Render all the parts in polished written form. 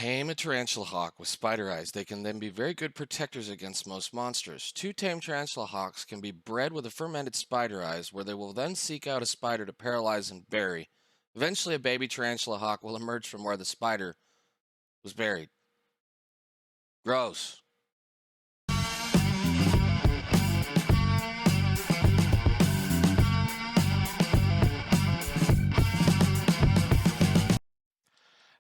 Tame a tarantula hawk with spider eyes. They can then be very good protectors against most monsters. Two tame tarantula hawks can be bred with a fermented spider eyes, where they will then seek out a spider to paralyze and bury. Eventually, a baby tarantula hawk will emerge from where the spider was buried. Gross.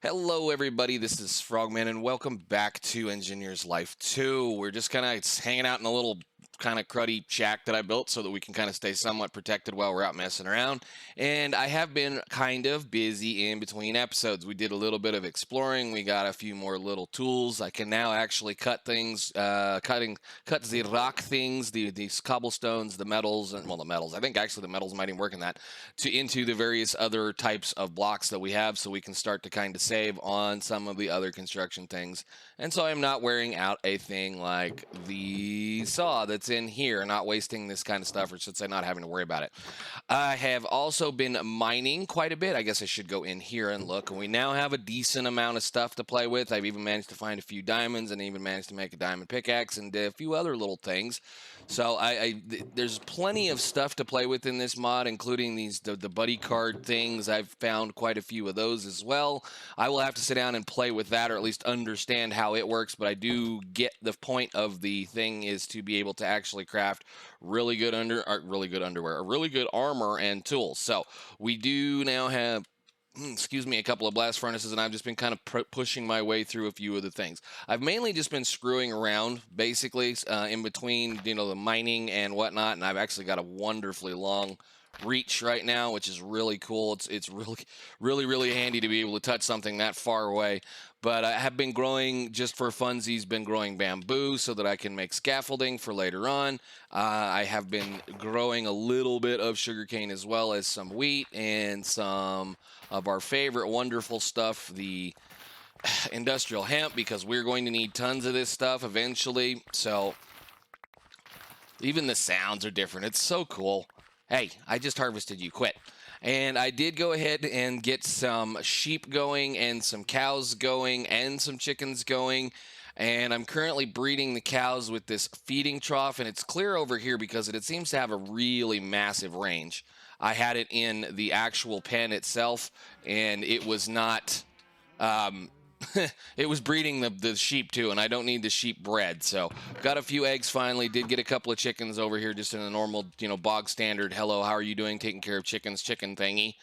Hello, everybody. This is Frogman, and welcome back to Engineer's Life 2. We're just kind of hanging out in a little kind of cruddy shack that I built so that we can kind of stay somewhat protected while we're out messing around. And I have been kind of busy in between episodes. We did a little bit of exploring. We got a few more little tools. I can now actually cut things, cut the rock things, these cobblestones, the metals, and well, the metals. I think actually the metals might even work in that into the various other types of blocks that we have, so we can start to kind of save on some of the other construction things. And so I'm not wearing out a thing like the saw that's in here, not wasting this kind of stuff, or should say not having to worry about it. I have also been mining quite a bit. I guess I should go in here and look, and we now have a decent amount of stuff to play with. I've even managed to find a few diamonds and even managed to make a diamond pickaxe and a few other little things. So there's plenty of stuff to play with in this mod, including the buddy card things. I've found quite a few of those as well. I will have to sit down and play with that, or at least understand how it works, but I do get the point of the thing is to be able to actually craft really good underwear, or really good armor and tools. So we do now have a couple of blast furnaces, and I've just been kind of pushing my way through a few of the things. I've mainly just been screwing around, basically, in between, the mining and whatnot, and I've actually got a wonderfully long reach right now, which is really cool. It's really handy to be able to touch something that far away. But I have been growing, just for funsies, been growing bamboo so that I can make scaffolding for later on. I have been growing a little bit of sugarcane, as well as some wheat and some of our favorite wonderful stuff, the industrial hemp, because we're going to need tons of this stuff eventually. So even the sounds are different. It's so cool. Hey, I just harvested you. Quit. And I did go ahead and get some sheep going and some cows going and some chickens going. And I'm currently breeding the cows with this feeding trough, and it's clear over here because it seems to have a really massive range. I had it in the actual pen itself, and it was not... it was breeding the sheep too, and I don't need the sheep bred. So got a few eggs finally. Did get a couple of chickens over here, just in a normal, bog standard, hello, how are you doing, taking care of chickens, chicken thingy.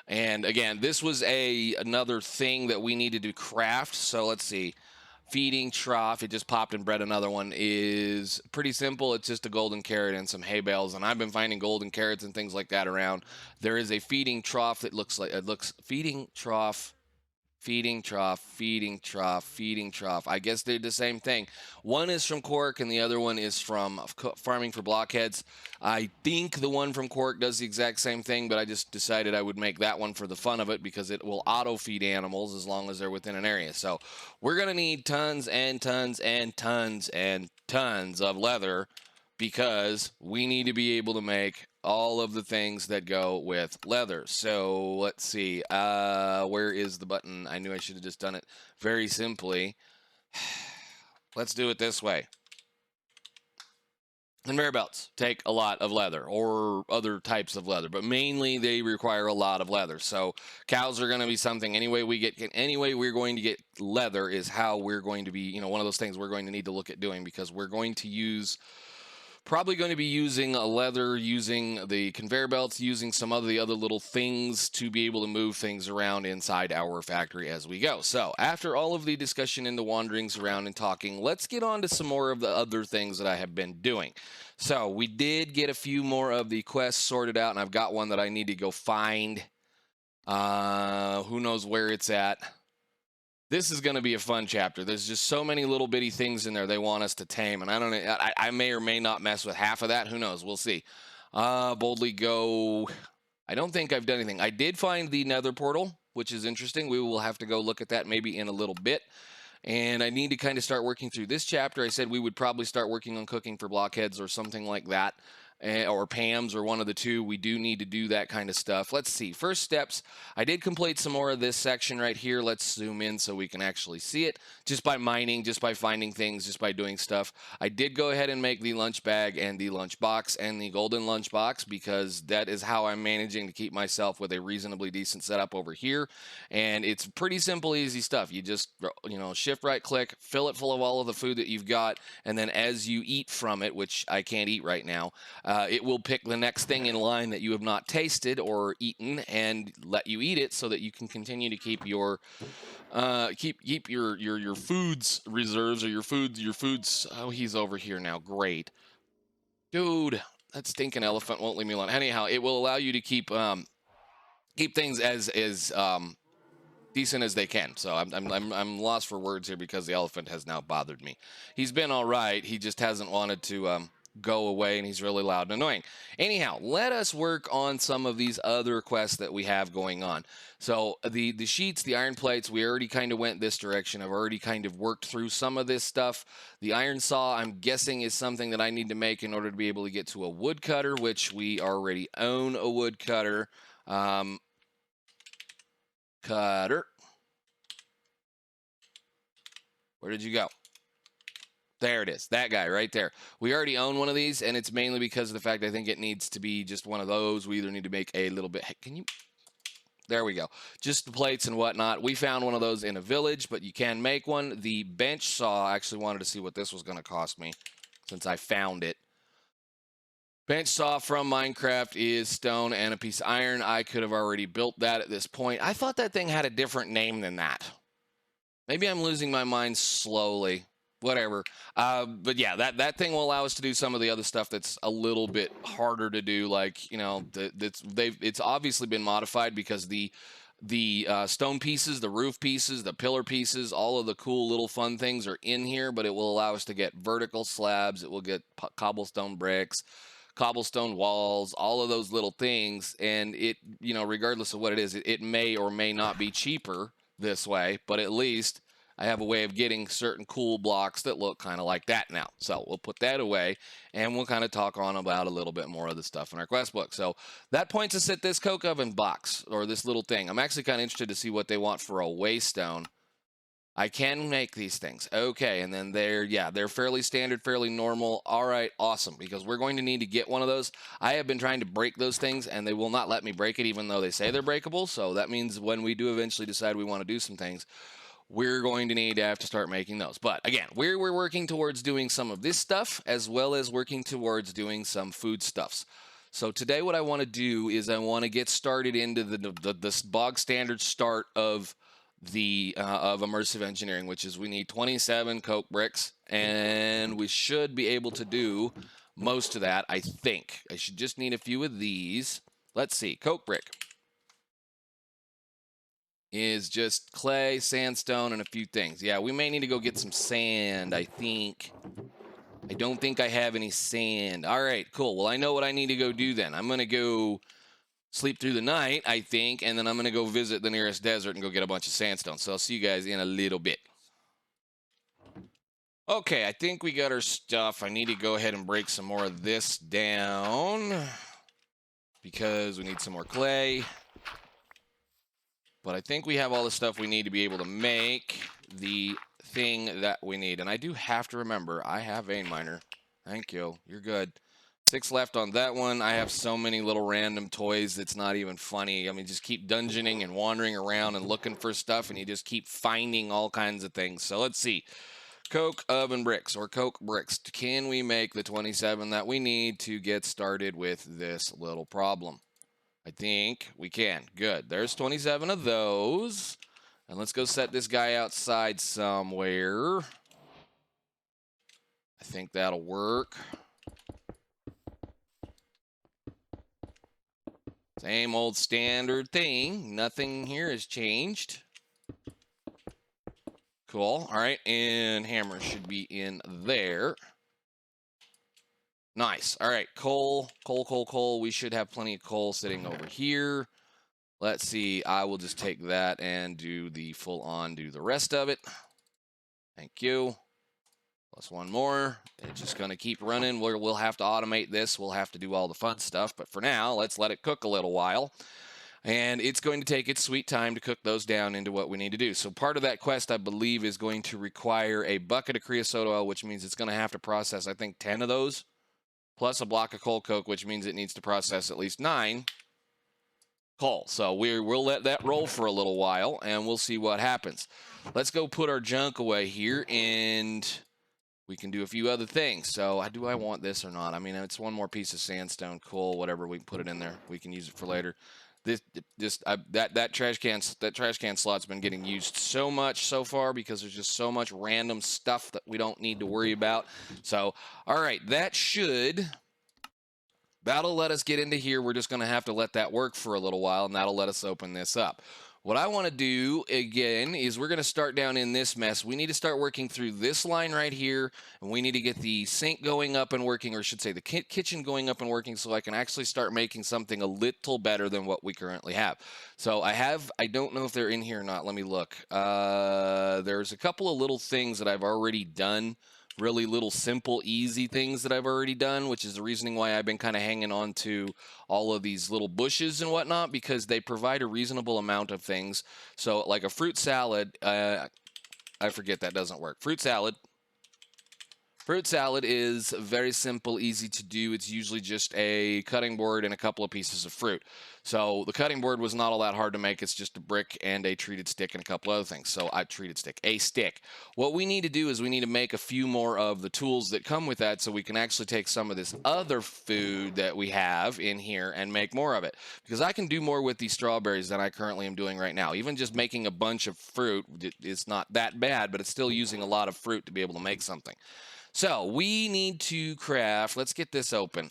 And again, this was another thing that we needed to craft. So let's see. Feeding trough, it just popped and bred another one, is pretty simple. It's just a golden carrot and some hay bales, and I've been finding golden carrots and things like that around. There is a feeding trough that looks feeding trough. Feeding trough, feeding trough, feeding trough. I guess they're the same thing. One is from Cork and the other one is from Farming for Blockheads. I think the one from Cork does the exact same thing, but I just decided I would make that one for the fun of it because it will auto-feed animals as long as they're within an area. So we're going to need tons and tons and tons and tons of leather, because we need to be able to make all of the things that go with leather. So let's see, where is the button? I knew I should have just done it very simply. Let's do it this way. Conveyor belts take a lot of leather, or other types of leather, but mainly they require a lot of leather. So cows are going to be something. Any way we're going to get leather is how we're going to be, one of those things we're going to need to look at doing, because we're going to probably going to be using a leather, using the conveyor belts, using some of the other little things to be able to move things around inside our factory as we go. So after all of the discussion and the wanderings around and talking, let's get on to some more of the other things that I have been doing. So we did get a few more of the quests sorted out, and I've got one that I need to go find. Who knows where it's at. This is going to be a fun chapter. There's just so many little bitty things in there they want us to tame, and I don't know. I may or may not mess with half of that. Who knows? We'll see. Boldly go. I don't think I've done anything. I did find the nether portal, which is interesting. We will have to go look at that maybe in a little bit. And I need to kind of start working through this chapter. I said we would probably start working on cooking for blockheads or something like that. or Pam's or one of the two. We do need to do that kind of stuff. Let's see. First steps. I did complete some more of this section right here. Let's zoom in so we can actually see it. Just by mining, just by finding things, just by doing stuff. I did go ahead and make the lunch bag and the lunch box and the golden lunch box because that is how I'm managing to keep myself with a reasonably decent setup over here. And it's pretty simple, easy stuff. You just, shift right click, fill it full of all of the food that you've got, and then as you eat from it, which I can't eat right now, it will pick the next thing in line that you have not tasted or eaten and let you eat it so that you can continue to keep your keep your foods reserves or your foods. Oh, he's over here now. Great, dude. That stinking elephant won't leave me alone. Anyhow, it will allow you to keep things as decent as they can. So I'm lost for words here because the elephant has now bothered me. He's been all right. He just hasn't wanted to go away, and he's really loud and annoying. Anyhow, let us work on some of these other quests that we have going on. So the sheets, the iron plates, we already kind of went this direction. I've already kind of worked through some of this stuff. The iron saw, I'm guessing, is something that I need to make in order to be able to get to a woodcutter, which we already own a woodcutter. Cutter. Where did you go? There it is. That guy right there. We already own one of these, and it's mainly because of the fact I think it needs to be just one of those. We either need to make a little bit... Hey, can you... There we go. Just the plates and whatnot. We found one of those in a village, but you can make one. The bench saw, I actually wanted to see what this was going to cost me since I found it. Bench saw from Minecraft is stone and a piece of iron. I could have already built that at this point. I thought that thing had a different name than that. Maybe I'm losing my mind slowly. Whatever. But yeah, that thing will allow us to do some of the other stuff that's a little bit harder to do. Like, it's obviously been modified because the stone pieces, the roof pieces, the pillar pieces, all of the cool little fun things are in here, but it will allow us to get vertical slabs. It will get cobblestone bricks, cobblestone walls, all of those little things. And it, regardless of what it is, it may or may not be cheaper this way, but at least I have a way of getting certain cool blocks that look kind of like that now. So we'll put that away, and we'll kind of talk on about a little bit more of the stuff in our quest book. So that points us at this coke oven box, or this little thing. I'm actually kind of interested to see what they want for a waystone. I can make these things. Okay, and then they're fairly standard, fairly normal. All right, awesome, because we're going to need to get one of those. I have been trying to break those things, and they will not let me break it, even though they say they're breakable. So that means when we do eventually decide we want to do some things, we're going to need to have to start making those. But again, we're working towards doing some of this stuff, as well as working towards doing some foodstuffs. So today what I want to do is I want to get started into the bog standard start of immersive engineering, which is we need 27 coke bricks, and we should be able to do most of that. I think I should just need a few of these. Let's see. Coke brick is just clay, sandstone, and a few things. Yeah, we may need to go get some sand, I think. I don't think I have any sand. All right, cool. Well, I know what I need to go do then. I'm going to go sleep through the night, I think, and then I'm going to go visit the nearest desert and go get a bunch of sandstone. So I'll see you guys in a little bit. Okay, I think we got our stuff. I need to go ahead and break some more of this down because we need some more clay. But I think we have all the stuff we need to be able to make the thing that we need. And I do have to remember, I have vein miner. Thank you. You're good. 6 left on that one. I have so many little random toys that's not even funny. I mean, just keep dungeoning and wandering around and looking for stuff, and you just keep finding all kinds of things. So let's see. Coke oven bricks, or coke bricks. Can we make the 27 that we need to get started with this little problem? I think we can. Good. There's 27 of those. And let's go set this guy outside somewhere. I think that'll work. Same old standard thing. Nothing here has changed. Cool. All right. And hammer should be in there. Nice. All right. Coal. We should have plenty of coal sitting over here. Let's see. I will just take that and do the full on, do the rest of it. Thank you. Plus one more. It's just going to keep running. We'll have to automate this. We'll have to do all the fun stuff. But for now, let's let it cook a little while. And it's going to take its sweet time to cook those down into what we need to do. So part of that quest, I believe, is going to require a bucket of creosote oil, which means it's going to have to process, I think, 10 of those, plus a block of coal coke, which means it needs to process at least 9 coal. So we'll let that roll for a little while, and we'll see what happens. Let's go put our junk away here, and we can do a few other things. So do I want this or not? I mean, it's one more piece of sandstone, coal, whatever. We can put it in there. We can use it for later. That trash can slot's been getting used so much so far because there's just so much random stuff that we don't need to worry about. So, all right, that'll let us get into here. We're just going to have to let that work for a little while, and that'll let us open this up. What I want to do, again, is we're going to start down in this mess. We need to start working through this line right here, and we need to get the sink going up and working, or I should say the kitchen going up and working so I can actually start making something a little better than what we currently have. So I don't know if they're in here or not. Let me look. There's a couple of little things that I've already done. Really little simple easy things that I've already done, which is the reasoning why I've been kind of hanging on to all of these little bushes and whatnot, because they provide a reasonable amount of things. So like a fruit salad, I forget that doesn't work. Fruit salad is very simple, easy to do. It's usually just a cutting board and a couple of pieces of fruit. So the cutting board was not all that hard to make. It's just a brick and a treated stick and a couple other things. So a stick. What we need to do is we need to make a few more of the tools that come with that so we can actually take some of this other food that we have in here and make more of it. Because I can do more with these strawberries than I currently am doing right now. Even just making a bunch of fruit is not that bad, but it's still using a lot of fruit to be able to make something. So we need to craft. Let's get this open.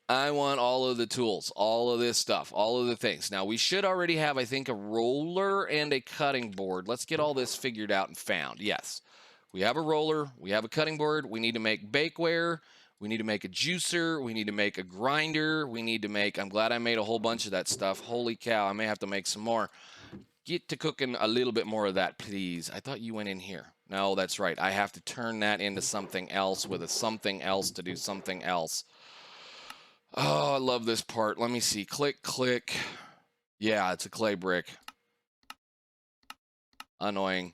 I want all of the tools, all of this stuff, all of the things. Now, we should already have, I think, a roller and a cutting board. Let's get all this figured out and found. Yes, we have a roller. We have a cutting board. We need to make bakeware. We need to make a juicer. We need to make a grinder. We need to make, I'm glad I made a whole bunch of that stuff. Holy cow, I may have to make some more. Get to cooking a little bit more of that, please. I thought you went in here. No, that's right. I have to turn that into something else with a something else to do something else. Oh, I love this part. Let me see. Click, click. Yeah, it's a clay brick. Annoying.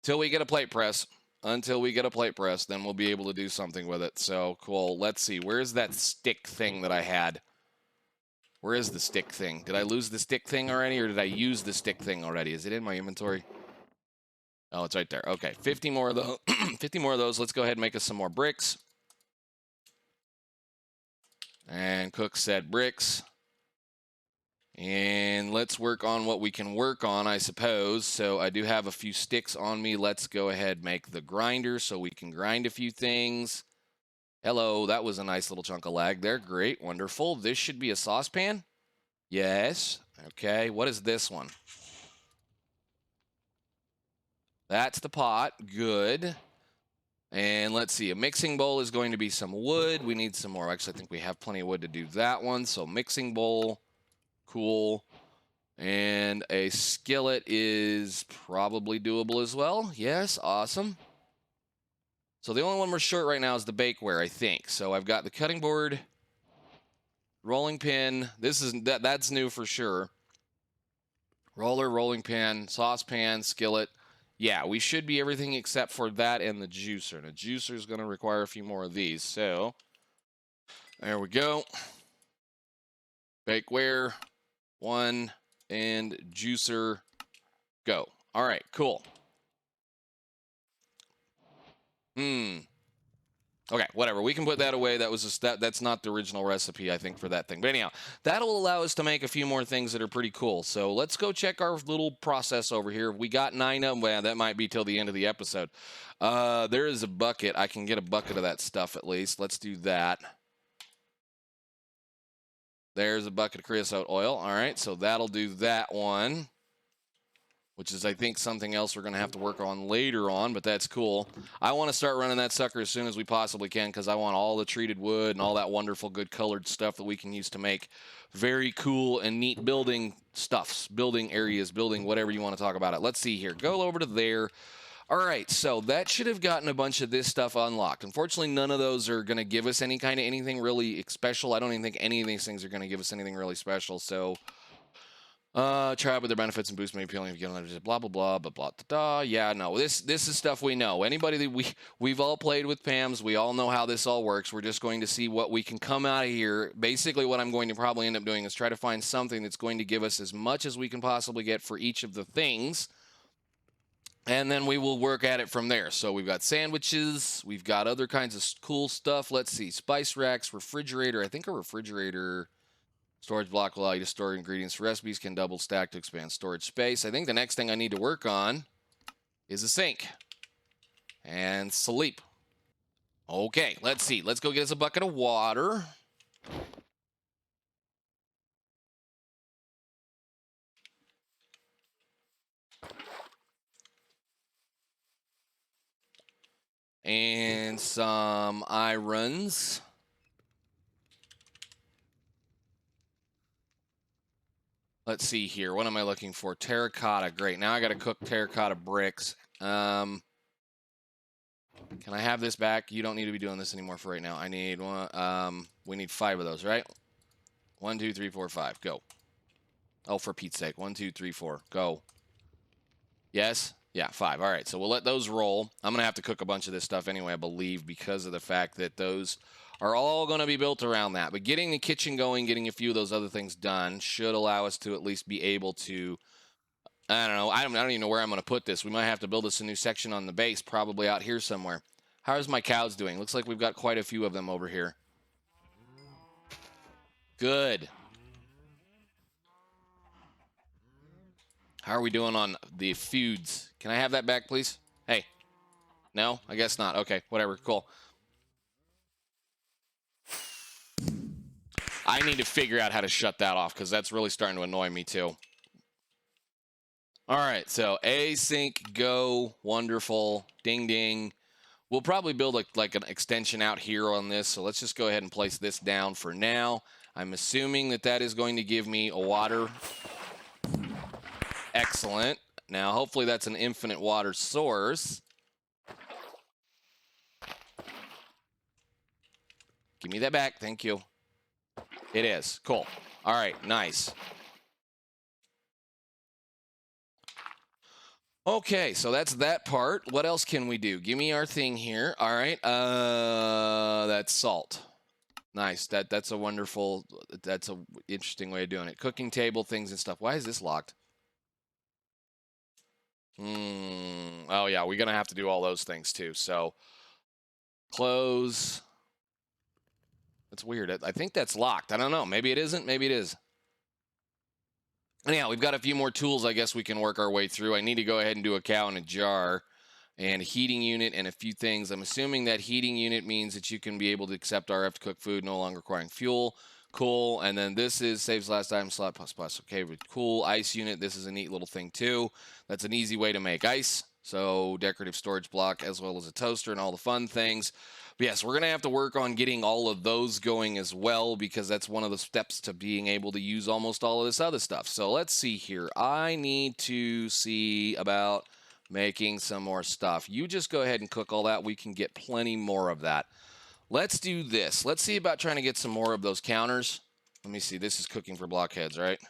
Till we get a plate press. Until we get a plate press, then we'll be able to do something with it. So, cool. Let's see. Where's that stick thing that I had? Where is the stick thing? Did I lose the stick thing already, or did I use the stick thing already? Is it in my inventory? Oh, it's right there. Okay, 50 more of those. 50 more of those. Let's go ahead and make us some more bricks. And cook said bricks. And let's work on what we can work on, I suppose. So I do have a few sticks on me. Let's go ahead and make the grinder so we can grind a few things. Hello, that was a nice little chunk of lag there. Great, wonderful. This should be a saucepan. Yes. Okay, what is this one? That's the pot. Good. And let's see, a mixing bowl is going to be some wood. We need some more. Actually, I think we have plenty of wood to do that one. So mixing bowl, cool. And a skillet is probably doable as well. Yes, awesome. So the only one we're short right now is the bakeware, I think. So I've got the cutting board, rolling pin. That's new for sure. Roller, rolling pin, saucepan, skillet. Yeah, we should be everything except for that and the juicer. And the juicer is going to require a few more of these. So there we go. Bakeware, 1, and juicer, go. All right, cool. Okay, whatever. We can put that away. That was just that's not the original recipe, I think, for that thing. But anyhow, that'll allow us to make a few more things that are pretty cool. So let's go check our little process over here. We got 9 of them. Well, that might be till the end of the episode. There is a bucket. I can get a bucket of that stuff at least. Let's do that. There's a bucket of creosote oil. All right, so that'll do that one. which is, I think, something else we're going to have to work on later on, but that's cool. I want to start running that sucker as soon as we possibly can because I want all the treated wood and all that wonderful, good colored stuff that we can use to make very cool and neat building stuffs, building areas, building whatever you want to talk about it. Let's see here. Go over to there. All right, so that should have gotten a bunch of this stuff unlocked. Unfortunately, none of those are going to give us any kind of anything really special. I don't even think any of these things are going to give us anything really special, so... try out with their benefits and boost maybe appealing if you get blah blah blah blah blah da. Yeah, no, this is stuff we know. Anybody that we've all played with PAMs, we all know how this all works. We're just going to see what we can come out of here. Basically, what I'm going to probably end up doing is try to find something that's going to give us as much as we can possibly get for each of the things, and then we will work at it from there. So we've got sandwiches, we've got other kinds of cool stuff. Let's see, spice racks, refrigerator. I think a refrigerator. Storage block will allow you to store ingredients for recipes, can double stack to expand storage space. I think the next thing I need to work on is a sink. And sleep. Okay, let's see. Let's go get us a bucket of water. And some irons. Let's see here. What am I looking for? Terracotta. Great. Now I got to cook terracotta bricks. Can I have this back? You don't need to be doing this anymore for right now. I need one. We need 5 of those, right? 1, 2, 3, 4, 5. Go. Oh, for Pete's sake. 1, 2, 3, 4. Go. Yes? Yeah, 5. All right. So we'll let those roll. I'm going to have to cook a bunch of this stuff anyway, I believe, because of the fact that those are all going to be built around that. But getting the kitchen going, getting a few of those other things done should allow us to at least be able to, I don't know, I don't even know where I'm going to put this. We might have to build us a new section on the base, probably out here somewhere. How's my cows doing? Looks like we've got quite a few of them over here. Good. How are we doing on the foods? Can I have that back, please? Hey. No? I guess not. Okay, whatever. Cool. I need to figure out how to shut that off because that's really starting to annoy me too. All right, so async, go, wonderful, ding, ding. We'll probably build like an extension out here on this, so let's just go ahead and place this down for now. I'm assuming that that is going to give me a water. Excellent. Now, hopefully that's an infinite water source. Give me that back. Thank you. It is. Cool. All right. Nice. Okay, so that's that part. What else can we do? Give me our thing here. All right. That's salt. Nice. That's a wonderful, that's a interesting way of doing it. Cooking table, things and stuff. Why is this locked? Oh, yeah, we're going to have to do all those things too. So, close. That's weird. I think that's locked. I don't know. Maybe it isn't. Maybe it is. Anyhow, we've got a few more tools I guess we can work our way through. I need to go ahead and do a cow in a jar and a heating unit and a few things. I'm assuming that heating unit means that you can be able to accept RF to cook food, no longer requiring fuel. Cool. And then this is saves last item slot plus plus. Okay, cool. Ice unit. This is a neat little thing too. That's an easy way to make ice. So decorative storage block as well as a toaster and all the fun things. But yes, we're going to have to work on getting all of those going as well because that's one of the steps to being able to use almost all of this other stuff. So let's see here. I need to see about making some more stuff. You just go ahead and cook all that. We can get plenty more of that. Let's do this. Let's see about trying to get some more of those counters. Let me see. This is cooking for blockheads, right?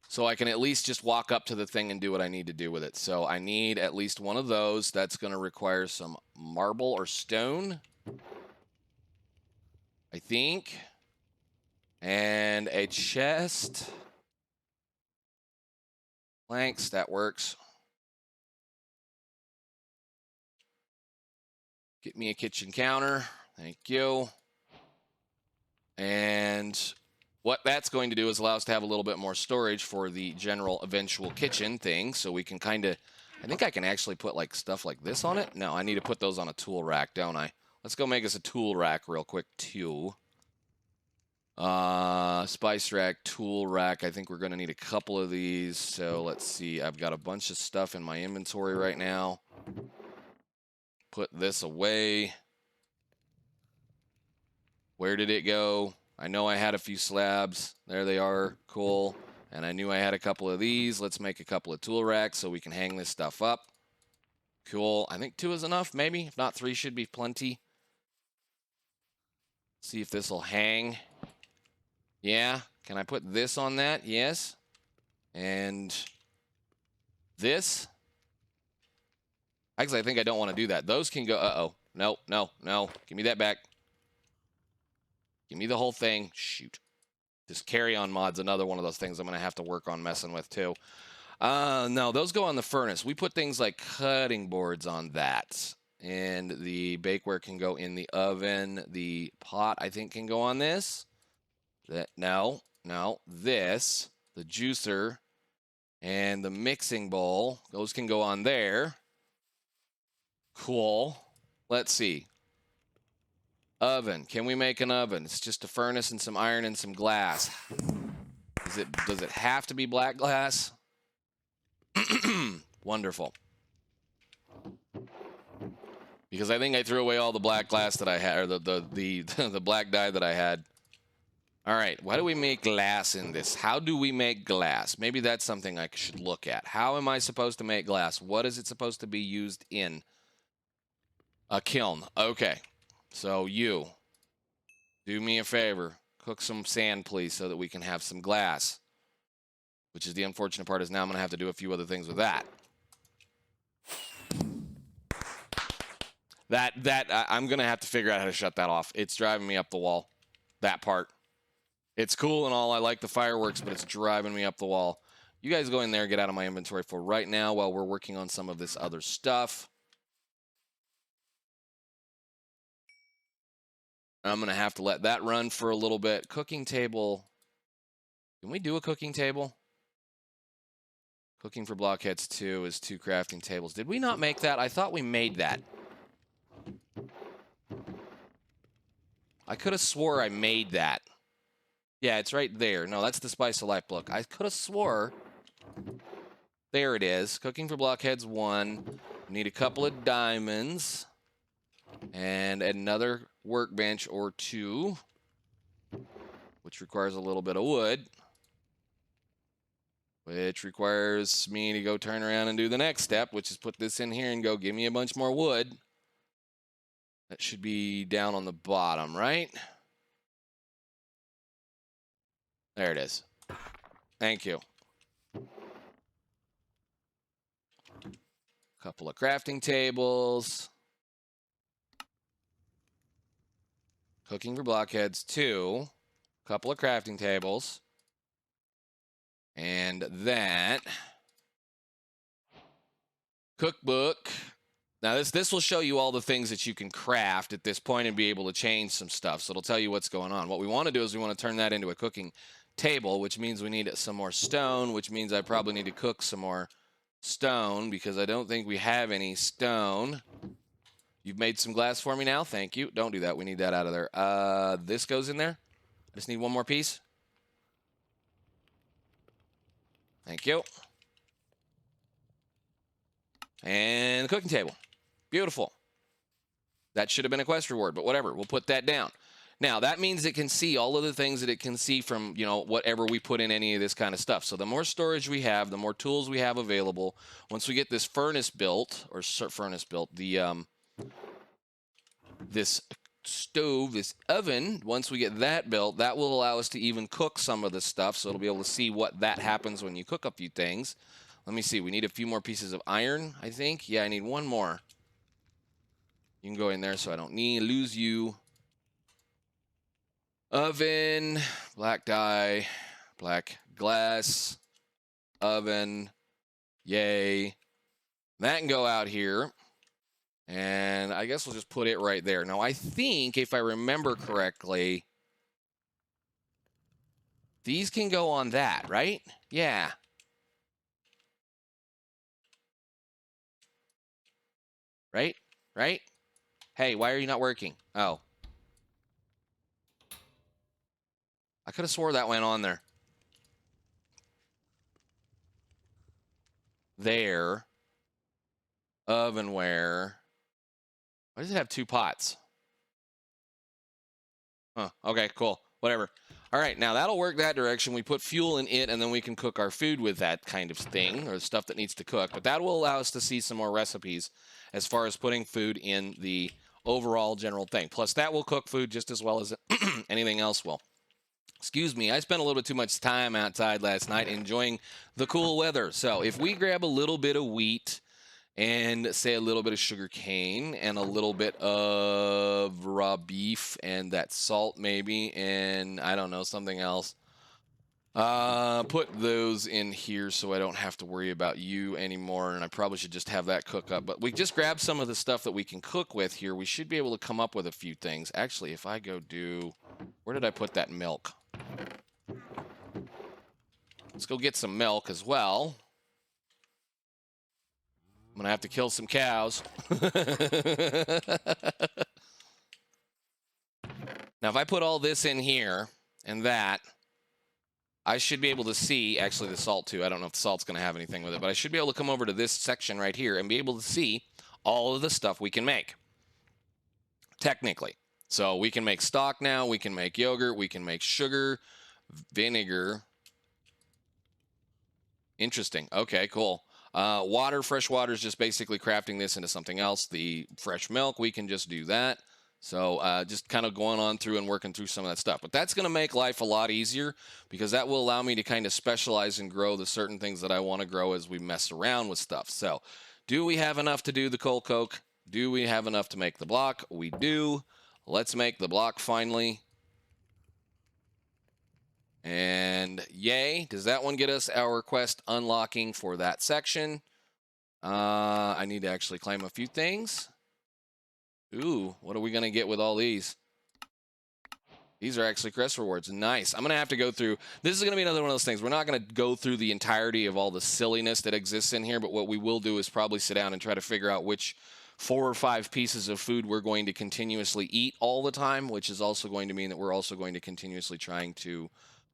So I can at least just walk up to the thing and do what I need to do with it. So I need at least one of those. That's going to require some marble or stone, I think. And a chest. Planks, that works. Get me a kitchen counter. Thank you. And what that's going to do is allow us to have a little bit more storage for the general eventual kitchen thing. So we can kind of, I think I can actually put like stuff like this on it. No, I need to put those on a tool rack, don't I? Let's go make us a tool rack real quick too. Spice rack, tool rack. I think we're going to need a couple of these. So let's see. I've got a bunch of stuff in my inventory right now. Put this away. Where did it go? I know I had a few slabs. There they are. Cool. And I knew I had a couple of these. Let's make a couple of tool racks so we can hang this stuff up. Cool. I think 2 is enough, maybe. If not, 3 should be plenty. See if this will hang. Yeah. Can I put this on that? Yes. And this? Actually, I think I don't want to do that. Those can go... Uh-oh. No, no, no. Give me that back. Give me the whole thing. Shoot. This carry-on mod's another one of those things I'm going to have to work on messing with, too. No, those go on the furnace. We put things like cutting boards on that. And the bakeware can go in the oven. The pot, I think, can go on this. No. This, the juicer, and the mixing bowl, those can go on there. Cool. Let's see. Oven. Can we make an oven? It's just a furnace and some iron and some glass. Does it have to be black glass? Wonderful. Because I think I threw away all the black glass that I had, or the black dye that I had. All right, why do we make glass in this? How do we make glass? Maybe that's something I should look at. How am I supposed to make glass? What is it supposed to be used in? A kiln. Okay. So you, do me a favor. Cook some sand, please, so that we can have some glass. Which is the unfortunate part, is now I'm going to have to do a few other things with that. I'm going to have to figure out how to shut that off. It's driving me up the wall. That part. It's cool and all. I like the fireworks, but it's driving me up the wall. You guys go in there and get out of my inventory for right now while we're working on some of this other stuff. I'm going to have to let that run for a little bit. Cooking table. Can we do a cooking table? Cooking for Blockheads 2 is 2 crafting tables. Did we not make that? I thought we made that. I could have swore I made that. Yeah, it's right there. No, that's the Spice of Life book. I could have swore. There it is. Cooking for Blockheads 1. Need a couple of diamonds. And another workbench or 2. Which requires a little bit of wood. Which requires me to go turn around and do the next step, which is put this in here and go give me a bunch more wood. That should be down on the bottom, right? There it is. Thank you. Couple of crafting tables. Cooking for Blockheads 2. Couple of crafting tables. And that cookbook. Now this will show you all the things that you can craft at this point and be able to change some stuff. So it'll tell you what's going on. What we want to do is we want to turn that into a cooking table, which means we need some more stone, which means I probably need to cook some more stone because I don't think we have any stone. You've made some glass for me now. Thank you. Don't do that. We need that out of there. This goes in there. I just need one more piece. Thank you. And the cooking table. Beautiful. That should have been a quest reward, but whatever. We'll put that down. Now, that means it can see all of the things that it can see from, whatever we put in any of this kind of stuff. So the more storage we have, the more tools we have available. Once we get this furnace built, this stove, this oven, once we get that built, that will allow us to even cook some of this stuff. So it'll be able to see what that happens when you cook a few things. Let me see. We need a few more pieces of iron, I think. Yeah, I need one more. You can go in there so I don't lose you. Oven, black dye, black glass, oven, yay. That can go out here. And I guess we'll just put it right there. Now, I think, if I remember correctly, these can go on that, right? Yeah. Right? Right? Hey, why are you not working? Oh. I could have swore that went on there. There. Ovenware. Why does it have 2 pots? Huh. Okay, cool. Whatever. All right, now that'll work that direction. We put fuel in it, and then we can cook our food with that kind of thing, or stuff that needs to cook. But that will allow us to see some more recipes as far as putting food in the overall general thing. Plus, that will cook food just as well as anything else will. Excuse me, I spent a little bit too much time outside last night enjoying the cool weather. So if we grab a little bit of wheat and say a little bit of sugar cane and a little bit of raw beef and that salt maybe, and I don't know, something else. Put those in here so I don't have to worry about you anymore, and I probably should just have that cook up. But we just grab some of the stuff that we can cook with here. We should be able to come up with a few things. Actually, if I go do... Where did I put that milk? Let's go get some milk as well. I'm going to have to kill some cows. Now, if I put all this in here and that, I should be able to see, actually the salt too. I don't know if the salt's going to have anything with it, but I should be able to come over to this section right here and be able to see all of the stuff we can make. Technically. So we can make stock now, we can make yogurt, we can make sugar, vinegar. Interesting. Okay, cool. Water, fresh water is just basically crafting this into something else. The fresh milk, we can just do that. So just kind of going on through and working through some of that stuff. But that's going to make life a lot easier because that will allow me to kind of specialize and grow the certain things that I want to grow as we mess around with stuff. So do we have enough to do the coal coke? Do we have enough to make the block? We do. Let's make the block finally. And yay, does that one get us our quest unlocking for that section? I need to actually claim a few things. Ooh, what are we going to get with all these? These are actually quest rewards. Nice. I'm going to have to go through. This is going to be another one of those things. We're not going to go through the entirety of all the silliness that exists in here, but what we will do is probably sit down and try to figure out which 4 or 5 pieces of food we're going to continuously eat all the time, which is also going to mean that we're also going to continuously trying to...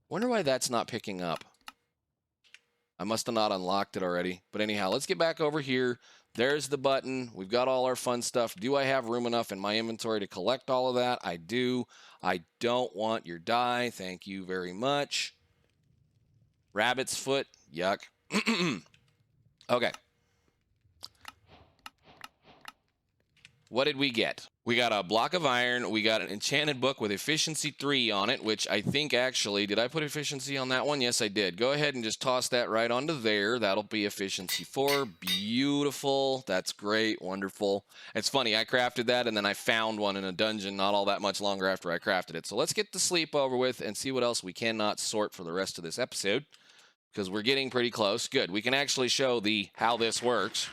Wonder why that's not picking up. I must have not unlocked it already. But anyhow, let's get back over here. There's the button. We've got all our fun stuff. Do I have room enough in my inventory to collect all of that? I do. I don't want your dye. Thank you very much. Rabbit's foot. Yuck. Okay. What did we get? We got a block of iron. We got an enchanted book with efficiency 3 on it, which I think actually, did I put efficiency on that one? Yes, I did. Go ahead and just toss that right onto there. That'll be efficiency 4. Beautiful. That's great. Wonderful. It's funny. I crafted that and then I found one in a dungeon not all that much longer after I crafted it. So let's get the sleep over with and see what else we cannot sort for the rest of this episode because we're getting pretty close. Good. We can actually show how this works.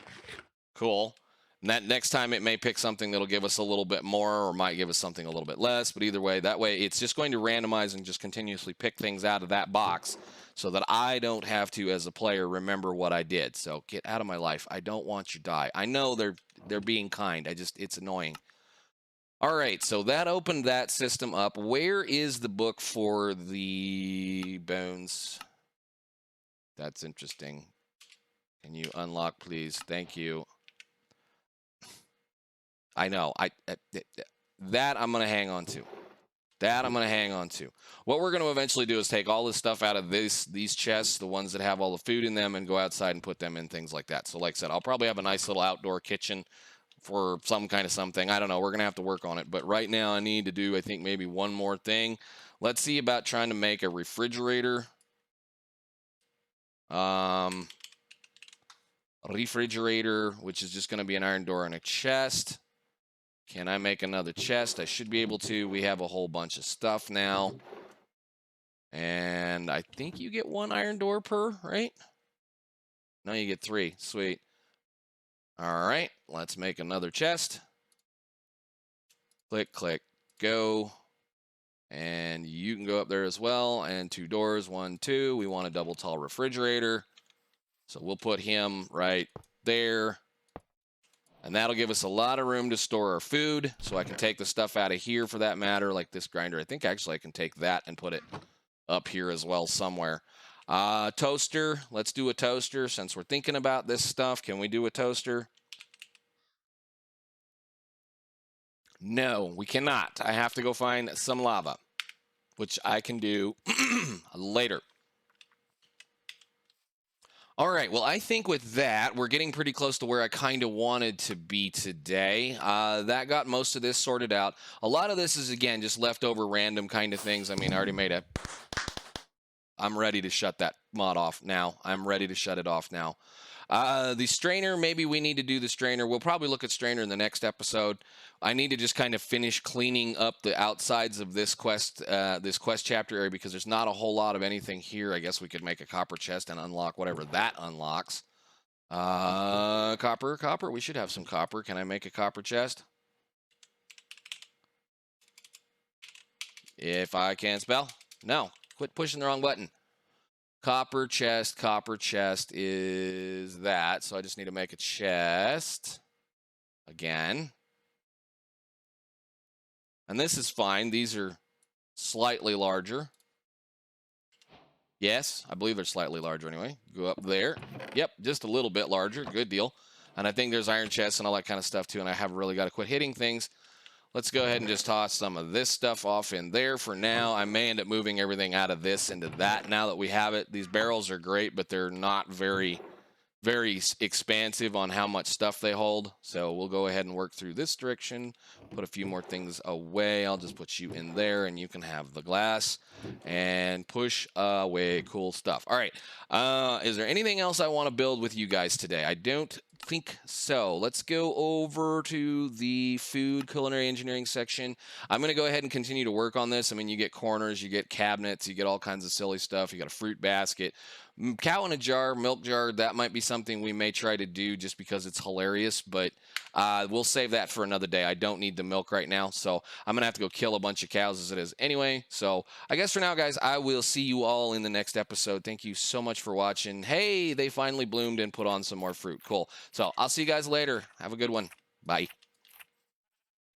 Cool. And that next time it may pick something that'll give us a little bit more or might give us something a little bit less. But either way, that way it's just going to randomize and just continuously pick things out of that box so that I don't have to, as a player, remember what I did. So get out of my life. I don't want you to die. I know they're being kind. It's annoying. All right, so that opened that system up. Where is the book for the bones? That's interesting. Can you unlock, please? Thank you. I know. That I'm going to hang on to. That I'm going to hang on to. What we're going to eventually do is take all this stuff out of these chests, the ones that have all the food in them, and go outside and put them in things like that. So like I said, I'll probably have a nice little outdoor kitchen for some kind of something. I don't know. We're going to have to work on it. But right now I need to do, I think, maybe one more thing. Let's see about trying to make a refrigerator. Refrigerator, which is just going to be an iron door and a chest. Can I make another chest? I should be able to. We have a whole bunch of stuff now. And I think you get 1 iron door per, right? No, you get 3. Sweet. All right, let's make another chest. Click, click, go. And you can go up there as well. And 2 doors, 1, 2. We want a double tall refrigerator. So we'll put him right there. And that'll give us a lot of room to store our food. So I can take the stuff out of here for that matter, like this grinder. I think actually I can take that and put it up here as well somewhere. Toaster. Let's do a toaster since we're thinking about this stuff. Can we do a toaster? No, we cannot. I have to go find some lava, which I can do later. All right, well, I think with that, we're getting pretty close to where I kind of wanted to be today. That got most of this sorted out. A lot of this is, again, just leftover random kind of things. I mean, I already made a... I'm ready to shut that mod off now. I'm ready to shut it off now. The strainer, maybe we need to do the strainer. We'll probably look at strainer in the next episode. I need to just kind of finish cleaning up the outsides of this quest chapter area because there's not a whole lot of anything here. I guess we could make a copper chest and unlock whatever that unlocks. Copper. We should have some copper. Can I make a copper chest? If I can spell. No. Quit pushing the wrong button. Copper chest is that. So I just need to make a chest again. And this is fine. These are slightly larger. Yes, I believe they're slightly larger anyway. Go up there. Yep, just a little bit larger. Good deal. And I think there's iron chests and all that kind of stuff too. And I haven't really got to quit hitting things. Let's go ahead and just toss some of this stuff off in there for now. I may end up moving everything out of this into that now that we have it. These barrels are great, but they're not very expansive on how much stuff they hold. So we'll go ahead and work through this direction, put a few more things away. I'll just put you in there and you can have the glass and push away. Cool stuff. All right. Is there anything else I want to build with you guys today? I don't think so. Let's go over to the food culinary engineering section. I'm going to go ahead and continue to work on this. I mean, you get corners, you get cabinets, you get all kinds of silly stuff. You got a fruit basket. Cow in a jar, milk jar, that might be something we may try to do just because it's hilarious, but we'll save that for another day. I don't need the milk right now, so I'm going to have to go kill a bunch of cows as it is anyway. So I guess for now, guys, I will see you all in the next episode. Thank you so much for watching. Hey, they finally bloomed and put on some more fruit. Cool. So I'll see you guys later. Have a good one. Bye.